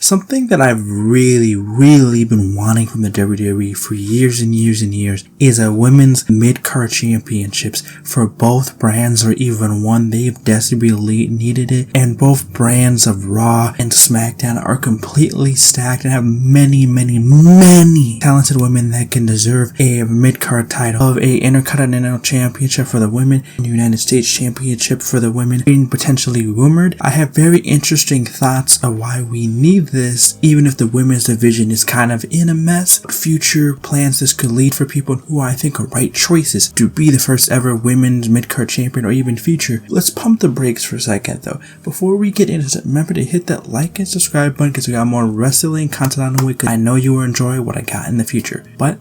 Something that I've really been wanting from the WWE for years and years is a women's mid-card championships for both brands, or even one. They've desperately needed it, and both brands of Raw and SmackDown are completely stacked and have many talented women that can deserve a mid-card title, of a Intercontinental Championship for the women and United States Championship for the women being potentially rumored. I have very interesting thoughts of why we need this, even if the women's division is kind of in a mess. Future plans this could lead for people who I think are right choices to be the first ever women's mid-card champion, or even future. Let's pump the brakes for a second though. Before we get into it, remember to hit that like and subscribe button, because we got more wrestling content on the way, because I know you will enjoy what I got in the future. But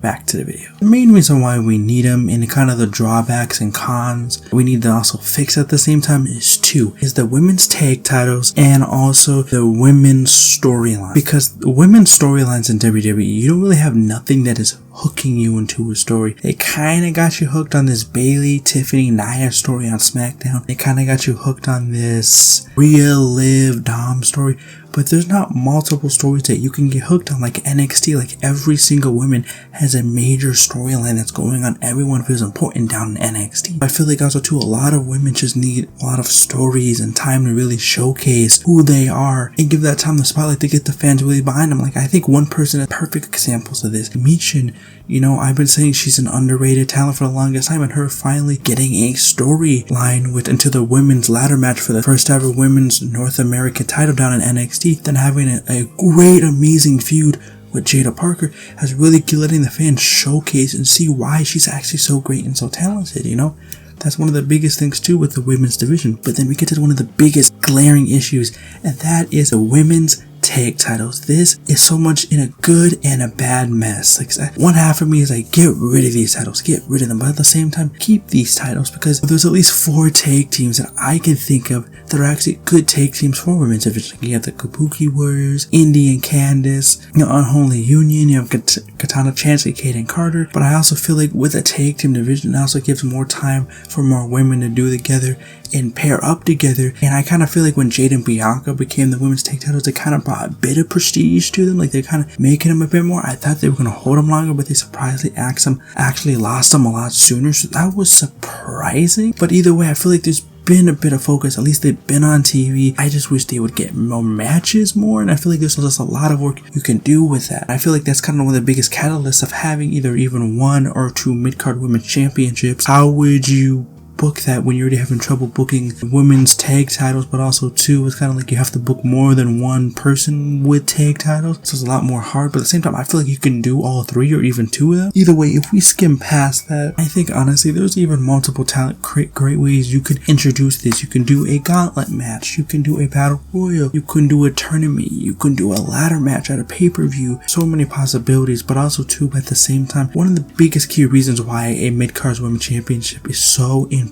back to the video. The main reason why we need them, and kind of the drawbacks and cons we need to also fix at the same time, is the women's tag titles and also the women's storyline. Because the women's storylines in WWE, you don't really have nothing that is hooking you into a story. They kind of got you hooked on this Bayley, Tiffany, Nia story on SmackDown. They kind of got you hooked on this Rhea, Liv, Dom story. But there's not multiple stories that you can get hooked on like NXT. Like every single woman has a major storyline that's going on. Everyone feels important down in NXT. I feel like also too, a lot of women just need a lot of stories and time to really showcase who they are and give that time the spotlight to get the fans really behind them. Like I think one person is perfect examples of this. Michin, you know, I've been saying she's an underrated talent for the longest time, and her finally getting a storyline into the women's ladder match for the first ever women's North American title down in NXT, then having a great, amazing feud with Jada Parker has really letting the fans showcase and see why she's actually so great and so talented, you know? That's one of the biggest things too with the women's division. But then we get to one of the biggest glaring issues, and that is the women's tag titles. This is so much in a good and a bad mess. Like one half of me is like, get rid of these titles, get rid of them, but at the same time keep these titles, because there's at least 4 tag teams that I can think of that are actually good tag teams for women's division. Like you have the Kabuki Warriors, Indy and Candice, you know, Unholy Union, you have Katana Chance, Kate Carter. But I also feel like with a tag team division, it also gives more time for more women to do together and pair up together. And I kind of feel like when Jade and Bianca became the women's tag titles, they kind of brought a bit of prestige to them. Like they're kind of making them a bit more. I thought they were going to hold them longer, but they surprisingly actually lost them a lot sooner. So that was surprising. But either way, I feel like there's been a bit of focus. At least they've been on TV. I just wish they would get more matches more, and I feel like there's just a lot of work you can do with that. I feel like that's kind of one of the biggest catalysts of having either even 1 or 2 mid-card women's championships. How would you book that when you're already having trouble booking women's tag titles? But also too, it's kind of like you have to book more than one person with tag titles, so it's a lot more hard. But at the same time, I feel like you can do all 3 or even 2 of them. Either way, if we skim past that, I think honestly there's even multiple great ways you could introduce this. You can do a gauntlet match, you can do a battle royal, you can do a tournament, you can do a ladder match at a pay-per-view. So many possibilities. But also too, at the same time, one of the biggest key reasons why a mid-card women's championship is so important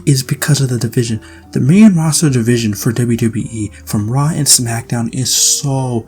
is because of the division. The main roster division for WWE from Raw and SmackDown is so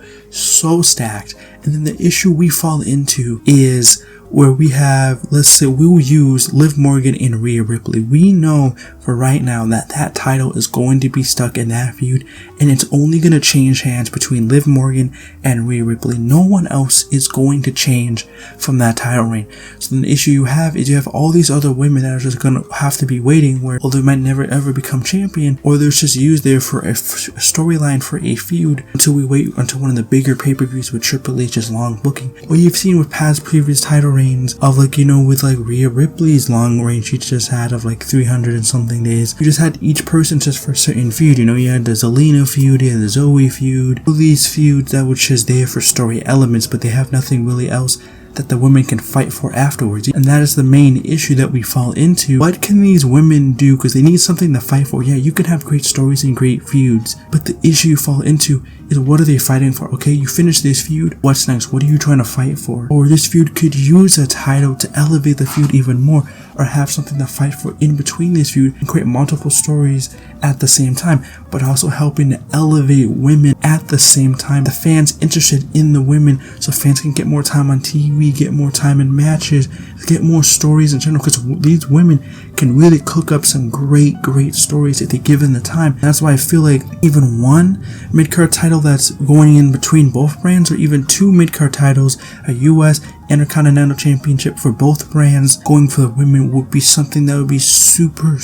stacked, and then the issue we fall into is where we have, let's say we'll use Liv Morgan and Rhea Ripley. We know for right now that that title is going to be stuck in that feud, and it's only going to change hands between Liv Morgan and Rhea Ripley. No one else is going to change from that title reign. So the issue you have is you have all these other women that are just going to have to be waiting, where they might never ever become champion, or they're just used there for a storyline for a feud until we wait until one of the bigger pay-per-views with Triple H's long booking. What you've seen with past previous title reigns of, like, you know, with like Rhea Ripley's long reign she just had of like 300 and something days, you just had each person just for a certain feud. You know, you had the Zelina feud, you had the Zoe feud, all these feuds that were just there for story elements, but they have nothing really else that the women can fight for afterwards. And that is the main issue that we fall into. What can these women do? Because they need something to fight for. Yeah, you can have great stories and great feuds, but the issue you fall into is, what are they fighting for? Okay, you finish this feud, what's next? What are you trying to fight for? Or this feud could use a title to elevate the feud even more, or have something to fight for in between this feud and create multiple stories at the same time, but also helping to elevate women at the same time. The fans interested in the women, so fans can get more time on TV, get more time in matches, get more stories in general, because these women can really cook up some great stories if they given the time. That's why I feel like even one mid-card title that's going in between both brands, or even two mid-card titles, a US Intercontinental Championship for both brands going for the women, would be something that would be super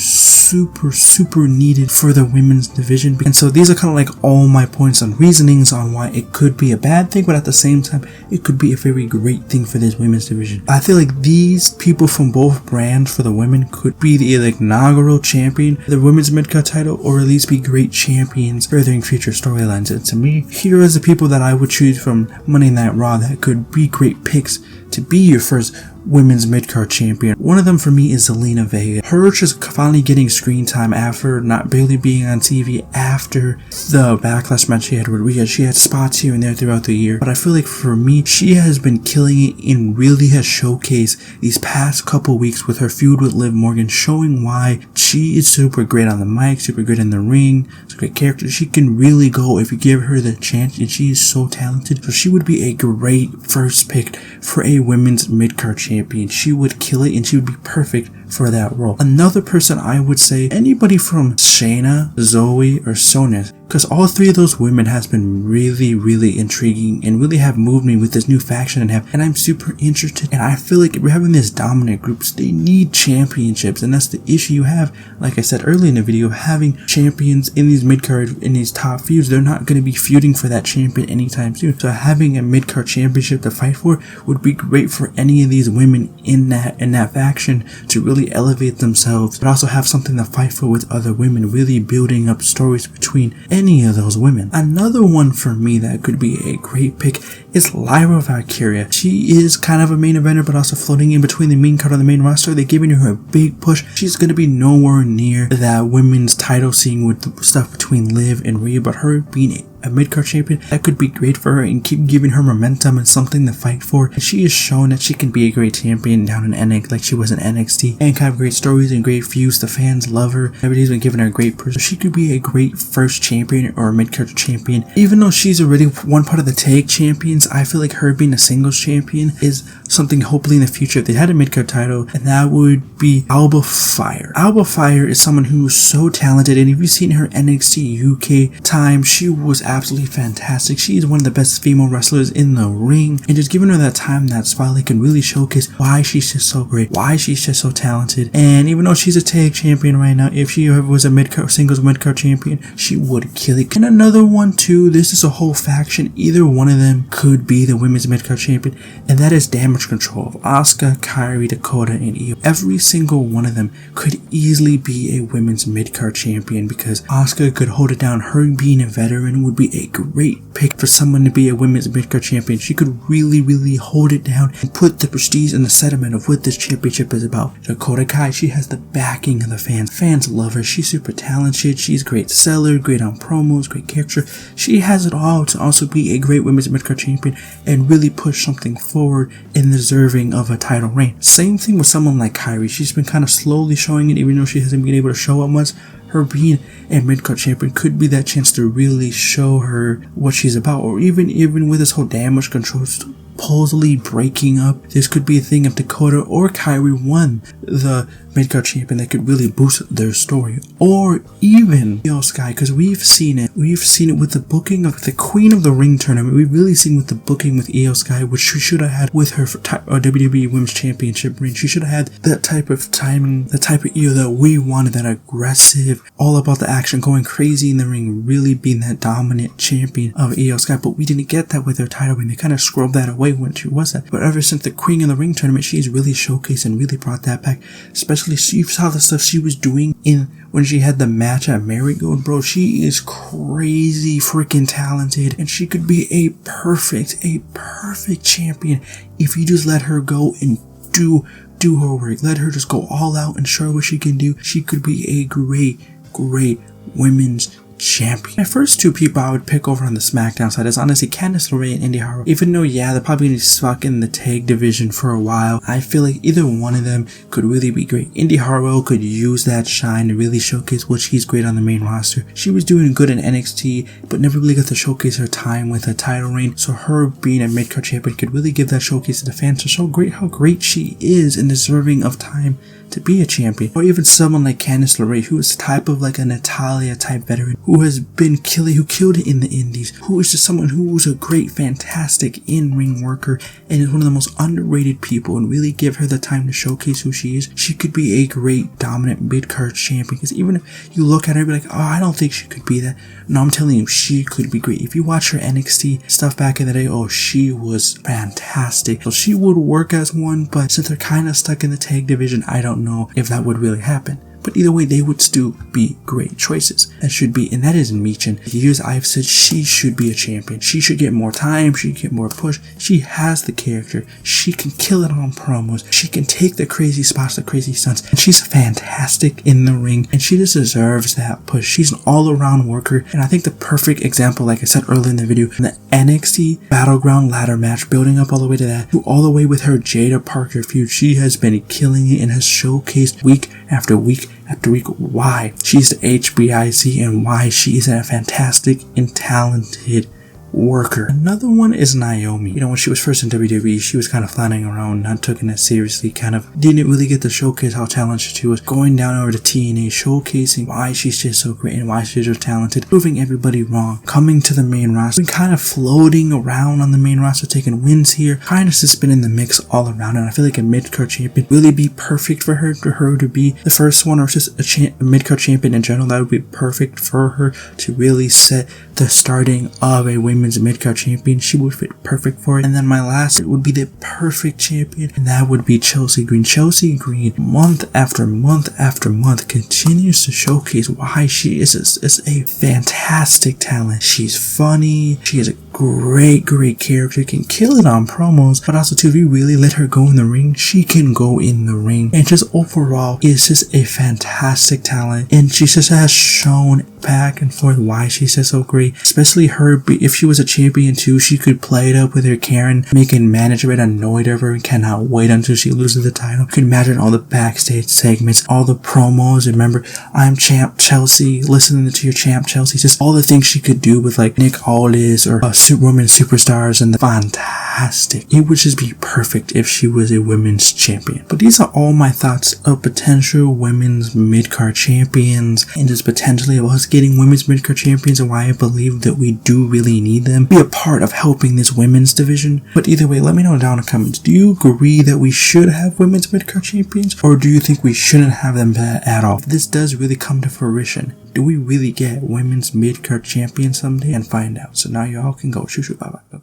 needed for the women's division. And so these are kind of like all my points and reasonings on why it could be a bad thing, but at the same time it could be a very great thing for this women's division. I feel like these people from both brands for the women could be the inaugural champion of the women's mid-card title, or at least be great champions furthering future storylines. And to me, here is the people that I would choose from Monday Night Raw that could be great picks to be your first women's mid-card champion. One of them for me is Zelina Vega. Her just finally getting screen time after not barely being on TV after the backlash match she had with Rhea. She had spots here and there throughout the year, but I feel like for me, she has been killing it and really has showcased these past couple weeks with her feud with Liv Morgan, showing why she is super great on the mic, super good in the ring. She's a great character. She can really go if you give her the chance, and she is so talented. So she would be a great first pick for a women's mid-card champion. She would kill it, and she would be perfect for that role. Another person I would say, anybody from Shayna, Zoe, or Sonya, because all three of those women has been really intriguing and really have moved me with this new faction and I'm super interested. And I feel like if we're having this dominant groups, they need championships, and that's the issue you have. Like I said earlier in the video, having champions in these mid-card, in these top feuds, they're not going to be feuding for that champion anytime soon. So having a mid-card championship to fight for would be great for any of these women in that faction to really elevate themselves, but also have something to fight for with other women, really building up stories between any of those women. Another one for me that could be a great pick is Lyra Valkyria. She is kind of a main eventer, but also floating in between the main card and the main roster. They're giving her a big push. She's going to be nowhere near that women's title scene with the stuff between Liv and Rhea, but her being a mid-card champion, that could be great for her and keep giving her momentum and something to fight for. And she has shown that she can be a great champion down in NXT, like she was in NXT, and kind of great stories and great feuds. The fans love her. Everybody's been giving her a great person. She could be a great first champion or a mid-card champion. Even though she's already one part of the tag champions, I feel like her being a singles champion is something hopefully in the future if they had a mid-card title, and that would be Alba Fire. Alba Fire is someone who's so talented, and if you've seen her NXT UK time, she was absolutely fantastic. She is one of the best female wrestlers in the ring, and just giving her that time, that spotlight can really showcase why she's just so great, why she's just so talented. And even though she's a tag champion right now, if she ever was a singles mid-card champion, she would kill it. And another one too, this is a whole faction, either one of them could be the women's mid-card champion, and that is Damage Control of Asuka, Kairi, Dakota, and Io. Every single one of them could easily be a women's mid-card champion, because Asuka could hold it down. Her being a veteran would be a great pick for someone to be a women's mid-card champion. She could really hold it down and put the prestige and the sentiment of what this championship is about. Dakota Kai, she has the backing of the fans. Fans love her. She's super talented. She's a great seller, great on promos, great character. She has it all to also be a great women's mid-card champion and really push something forward and deserving of a title reign. Same thing with someone like Kairi. She's been kind of slowly showing it, even though she hasn't been able to show up much. Her being a mid-card champion could be that chance to really show her what she's about. Or even with this whole Damage Control supposedly breaking up, this could be a thing if Dakota or Kairi won the mid-card champion that could really boost their story. Or even Io Sky, because we've seen it with the booking of the Queen of the Ring tournament. We've really seen with the booking with Io Sky, which she should have had with her WWE Women's Championship ring. She should have had that type of timing, the type of Io that we wanted, that aggressive, all about the action, going crazy in the ring, really being that dominant champion of Io Sky. But we didn't get that with her title ring. They kind of scrubbed that away when she was that. But ever since the Queen of the Ring tournament, she's really showcased and really brought that back. Especially, you saw the stuff she was doing when she had the match at Marigold, bro. She is crazy freaking talented, and she could be a perfect champion if you just let her go and do her work. Let her just go all out and show what she can do. She could be a great women's champion. My first two people I would pick over on the SmackDown side is honestly Candice LeRae and Indi Hartwell. Even though, yeah, they're probably going to be stuck in the tag division for a while, I feel like either one of them could really be great. Indi Hartwell could use that shine to really showcase what she's great on the main roster. She was doing good in NXT, but never really got to showcase her time with a title reign, so her being a mid-card champion could really give that showcase to the fans to show how great she is and deserving of time to be a champion. Or even someone like Candice LeRae, who is type of like a Natalia type veteran, who has been who killed it in the indies, who is just someone who was a great, fantastic in-ring worker and is one of the most underrated people, and really give her the time to showcase who she is. She could be a great dominant mid-card champion, because even if you look at her and be like, oh, I don't think she could be that. No, I'm telling you, she could be great. If you watch her NXT stuff back in the day, oh, she was fantastic. So she would work as one, but since they're kind of stuck in the tag division, I don't know if that would really happen. But either way, they would still be great choices. And that is Michin. For years I've said she should be a champion. She should get more time. She should get more push. She has the character. She can kill it on promos. She can take the crazy spots, the crazy stunts. And she's fantastic in the ring. And she just deserves that push. She's an all-around worker. And I think the perfect example, like I said earlier in the video, in the NXT Battleground ladder match, building up all the way to that, all the way with her Jada Parker feud, she has been killing it and has showcased week after week after week why she's the HBIC and why she is a fantastic and talented worker. Another one is Naomi. You know, when she was first in WWE, she was kind of flying around, not taking it seriously, kind of didn't really get to showcase how talented she was. Going down over to TNA, showcasing why she's just so great and why she's so talented, proving everybody wrong. Coming to the main roster, been kind of floating around on the main roster, taking wins here, kind of just been in the mix all around. And I feel like a mid-card champion really be perfect for her to be the first one, or just a mid-card champion in general. That would be perfect for her to really set the starting of a women's mid-card champion. She would fit perfect for it. And then my last would be the perfect champion, and that would be Chelsea Green. Chelsea Green, month after month after month, continues to showcase why she is a fantastic talent. She's funny. She has a great character, can kill it on promos, but also too, if you really let her go in the ring, she can go in the ring, and just overall is just a fantastic talent. And she just has shown back and forth why she's just so great, especially her. If she was a champion too, she could play it up with her Karen, making management annoyed of her and cannot wait until she loses the title. You can imagine all the backstage segments, all the promos. Remember, I'm Champ Chelsea, listening to your Champ Chelsea, just all the things she could do with like Nick Aldis or Women Superstars, and the fantastic. It would just be perfect if she was a women's champion. But these are all my thoughts of potential women's mid-card champions, and just potentially of us getting women's mid-card champions, and why I believe that we do really need them, be a part of helping this women's division. But either way, let me know down in the comments. Do you agree that we should have women's mid-card champions, or do you think we shouldn't have them at all? If this does really come to fruition, do we really get women's mid-card champions someday? And find out. So now y'all can go. Shoo, bye bye.